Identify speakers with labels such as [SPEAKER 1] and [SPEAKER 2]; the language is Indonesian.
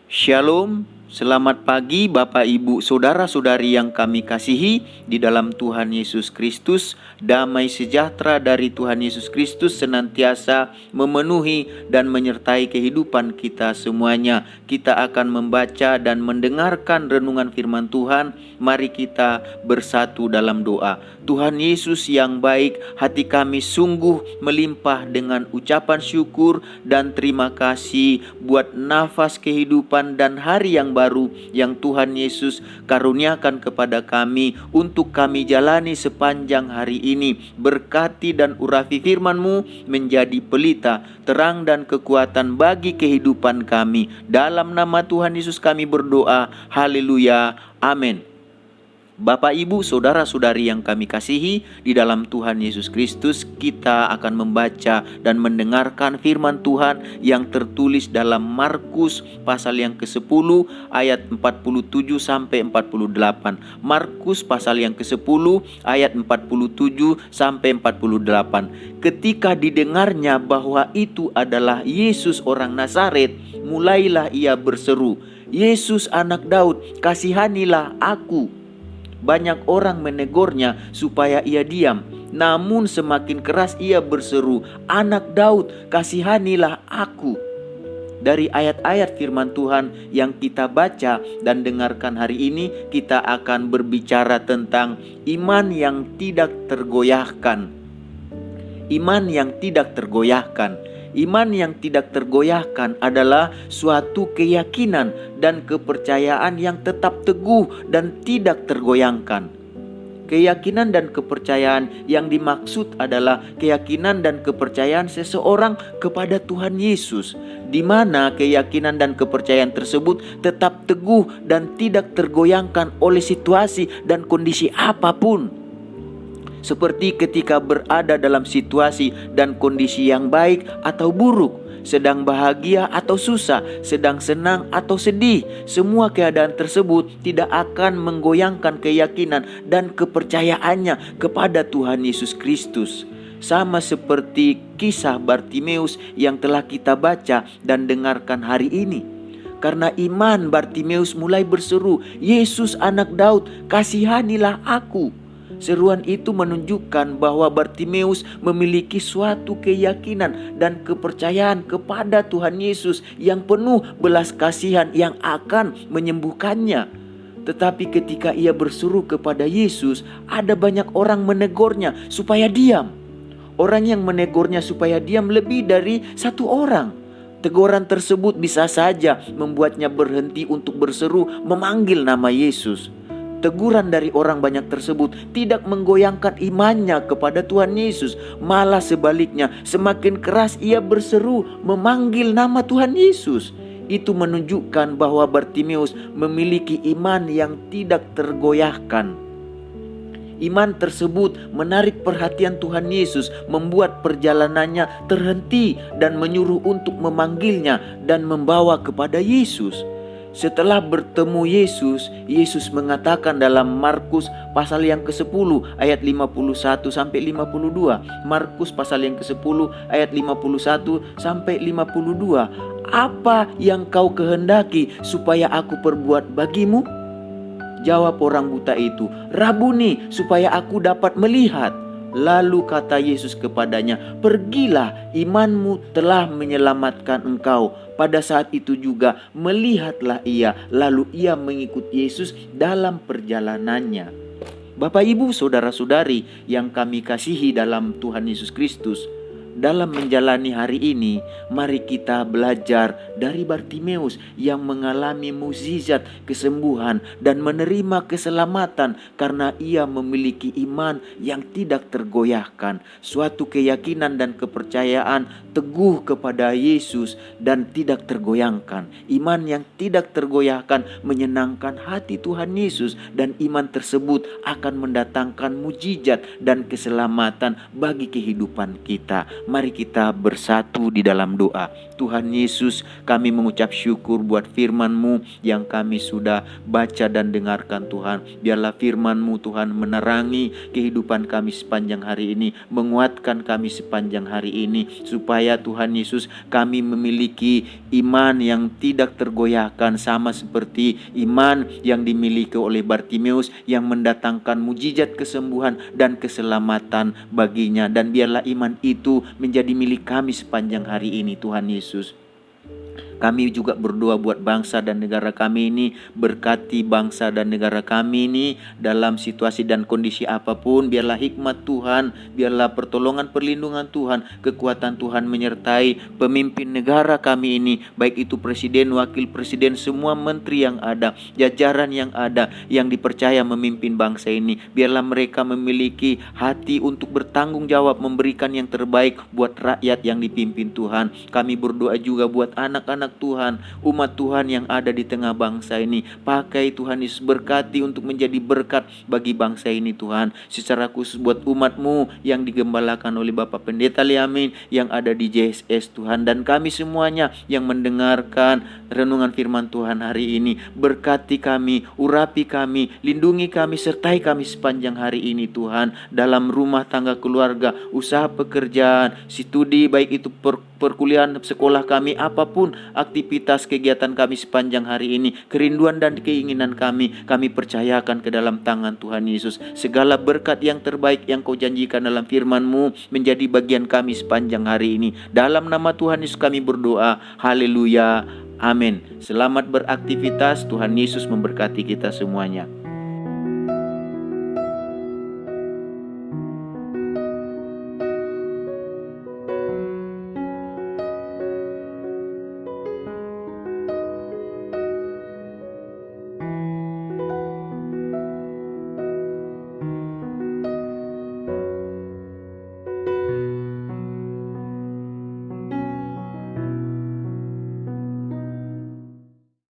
[SPEAKER 1] Shalom, selamat pagi Bapak Ibu Saudara-saudari yang kami kasihi di dalam Tuhan Yesus Kristus. Damai sejahtera dari Tuhan Yesus Kristus senantiasa memenuhi dan menyertai kehidupan kita semuanya. Kita akan membaca dan mendengarkan renungan firman Tuhan. Mari kita bersatu dalam doa. Tuhan Yesus yang baik, hati kami sungguh melimpah dengan ucapan syukur dan terima kasih buat nafas kehidupan dan hari yang baru yang Tuhan Yesus karuniakan kepada kami untuk kami jalani sepanjang hari ini. Berkati dan urapi firman-Mu menjadi pelita, terang dan kekuatan bagi kehidupan kami. Dalam nama Tuhan Yesus kami berdoa. Haleluya. Amin. Bapak, Ibu, Saudara-saudari yang kami kasihi di dalam Tuhan Yesus Kristus, kita akan membaca dan mendengarkan firman Tuhan yang tertulis dalam Markus pasal yang ke-10 ayat 47 sampai 48. Markus pasal yang ke-10 ayat 47 sampai 48. Ketika didengarnya bahwa itu adalah Yesus orang Nazaret, mulailah ia berseru, "Yesus anak Daud, kasihanilah aku." Banyak orang menegurnya supaya ia diam. Namun semakin keras ia berseru, "Anak Daud, kasihanilah aku." Dari ayat-ayat firman Tuhan yang kita baca dan dengarkan hari ini, kita akan berbicara tentang iman yang tidak tergoyahkan. Iman yang tidak tergoyahkan. Iman yang tidak tergoyahkan adalah suatu keyakinan dan kepercayaan yang tetap teguh dan tidak tergoyahkan. Keyakinan dan kepercayaan yang dimaksud adalah keyakinan dan kepercayaan seseorang kepada Tuhan Yesus, di mana keyakinan dan kepercayaan tersebut tetap teguh dan tidak tergoyahkan oleh situasi dan kondisi apapun. Seperti ketika berada dalam situasi dan kondisi yang baik atau buruk, sedang bahagia atau susah, sedang senang atau sedih, semua keadaan tersebut tidak akan menggoyangkan keyakinan dan kepercayaannya kepada Tuhan Yesus Kristus. Sama seperti kisah Bartimeus yang telah kita baca dan dengarkan hari ini. Karena iman, Bartimeus mulai berseru, "Yesus anak Daud, kasihanilah aku." Seruan itu menunjukkan bahwa Bartimeus memiliki suatu keyakinan dan kepercayaan kepada Tuhan Yesus yang penuh belas kasihan yang akan menyembuhkannya. Tetapi ketika ia berseru kepada Yesus, ada banyak orang menegurnya supaya diam. Orang yang menegurnya supaya diam lebih dari satu orang. Teguran tersebut bisa saja membuatnya berhenti untuk berseru memanggil nama Yesus. Teguran dari orang banyak tersebut tidak menggoyangkan imannya kepada Tuhan Yesus. Malah sebaliknya, semakin keras ia berseru memanggil nama Tuhan Yesus. Itu menunjukkan bahwa Bartimeus memiliki iman yang tidak tergoyahkan. Iman tersebut menarik perhatian Tuhan Yesus, membuat perjalanannya terhenti dan menyuruh untuk memanggilnya dan membawa kepada Yesus. Setelah bertemu Yesus, Yesus mengatakan dalam Markus pasal yang ke-10 ayat 51 sampai 52. Markus pasal yang ke-10 ayat 51 sampai 52. "Apa yang kau kehendaki supaya aku perbuat bagimu?" Jawab orang buta itu, "Rabuni, supaya aku dapat melihat." Lalu kata Yesus kepadanya, "Pergilah, imanmu telah menyelamatkan engkau." Pada saat itu juga melihatlah ia, lalu ia mengikut Yesus dalam perjalanannya. Bapak, Ibu, Saudara-saudari yang kami kasihi dalam Tuhan Yesus Kristus, dalam menjalani hari ini, mari kita belajar dari Bartimeus yang mengalami mukjizat kesembuhan dan menerima keselamatan karena ia memiliki iman yang tidak tergoyahkan, suatu keyakinan dan kepercayaan teguh kepada Yesus dan tidak tergoyahkan. Iman yang tidak tergoyahkan menyenangkan hati Tuhan Yesus, dan iman tersebut akan mendatangkan mukjizat dan keselamatan bagi kehidupan kita. Mari kita bersatu di dalam doa. Tuhan Yesus, kami mengucap syukur buat firman-Mu yang kami sudah baca dan dengarkan Tuhan. Biarlah firman-Mu Tuhan menerangi kehidupan kami sepanjang hari ini, menguatkan kami sepanjang hari ini, supaya Tuhan Yesus kami memiliki iman yang tidak tergoyahkan, sama seperti iman yang dimiliki oleh Bartimeus yang mendatangkan mujizat kesembuhan dan keselamatan baginya. Dan biarlah iman itu menjadi milik kami sepanjang hari ini Tuhan Yesus. Kami juga berdoa buat bangsa dan negara kami ini. Berkati bangsa dan negara kami ini dalam situasi dan kondisi apapun. Biarlah hikmat Tuhan, biarlah pertolongan perlindungan Tuhan, kekuatan Tuhan menyertai pemimpin negara kami ini, baik itu presiden, wakil presiden, semua menteri yang ada, jajaran yang ada, yang dipercaya memimpin bangsa ini. Biarlah mereka memiliki hati untuk bertanggung jawab, memberikan yang terbaik buat rakyat yang dipimpin Tuhan. Kami berdoa juga buat anak-anak Tuhan, umat Tuhan yang ada di tengah bangsa ini. Pakai Tuhan Yesus, berkati untuk menjadi berkat bagi bangsa ini Tuhan. Secara khusus buat umat-Mu yang digembalakan oleh Bapak Pendeta Liamin yang ada di JSS Tuhan, dan kami semuanya yang mendengarkan renungan firman Tuhan hari ini. Berkati kami, urapi kami, lindungi kami, sertai kami sepanjang hari ini Tuhan, dalam rumah tangga, keluarga, usaha pekerjaan, studi, baik itu perkuliahan, sekolah kami, apapun aktivitas kegiatan kami sepanjang hari ini, kerinduan dan keinginan kami percayakan ke dalam tangan Tuhan Yesus. Segala berkat yang terbaik yang Kau janjikan dalam firman-Mu menjadi bagian kami sepanjang hari ini. Dalam nama Tuhan Yesus kami berdoa. Haleluya. Amin. Selamat beraktivitas. Tuhan Yesus memberkati kita semuanya.